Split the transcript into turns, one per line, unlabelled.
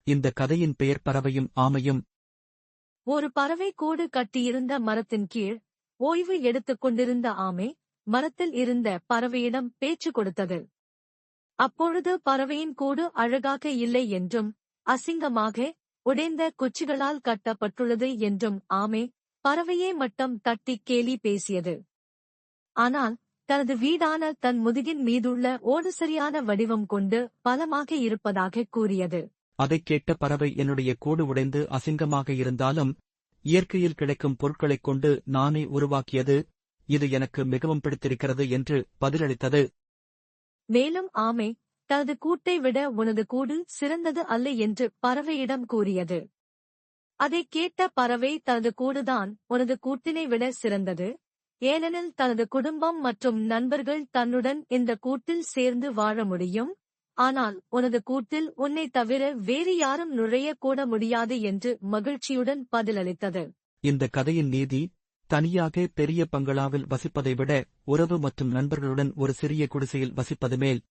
இந்த கதையின் பெயர் பறவையும் ஆமையும்.
ஒரு பறவை கூடு கட்டியிருந்த மரத்தின் கீழ் ஓய்வு எடுத்துக் கொண்டிருந்த ஆமை மரத்தில் இருந்த பறவையிடம் பேச்சு கொடுத்தது. அப்பொழுது பறவையின் கூடு அழகாக இல்லை என்றும் அசிங்கமாக உடைந்த குச்சிகளால் கட்டப்பட்டுள்ளது என்றும் ஆமை பறவையே மட்டம் தட்டி கேலி பேசியது. ஆனால் தனது வீடான தன் முதுகின் மீதுள்ள ஓடு சரியான வடிவம் கொண்டு பலமாக இருப்பதாக கூறியது.
அதைக் கேட்ட பறவை, என்னுடைய கூடு உடைந்து அசிங்கமாக இருந்தாலும் இயற்கையில் கிடைக்கும் பொருட்களைக் கொண்டு நானே உருவாக்கியது, இது எனக்கு மிகவும் பிடித்திருக்கிறது என்று பதிலளித்தது.
மேலும் ஆமை, தனது கூட்டை விட உனது கூடு சிறந்தது அல்ல என்று பறவையிடம் கூறியது. அதைக் கேட்ட பறவை, தனது கூடுதான் உனது கூட்டினை விட சிறந்தது, ஏனெனில் தனது குடும்பம் மற்றும் நண்பர்கள் தன்னுடன் இந்த கூட்டில் சேர்ந்து வாழ முடியும், ஆனால் உனது கூட்டில் உன்னை தவிர வேறு யாரும் நுழையக்கூட முடியாது என்று மகிழ்ச்சியுடன் பதிலளித்தது.
இந்த கதையின் நீதி, தனியாக பெரிய பங்களாவில் வசிப்பதை விட உறவு மற்றும் நண்பர்களுடன் ஒரு சிறிய குடிசையில் வசிப்பது மேல்.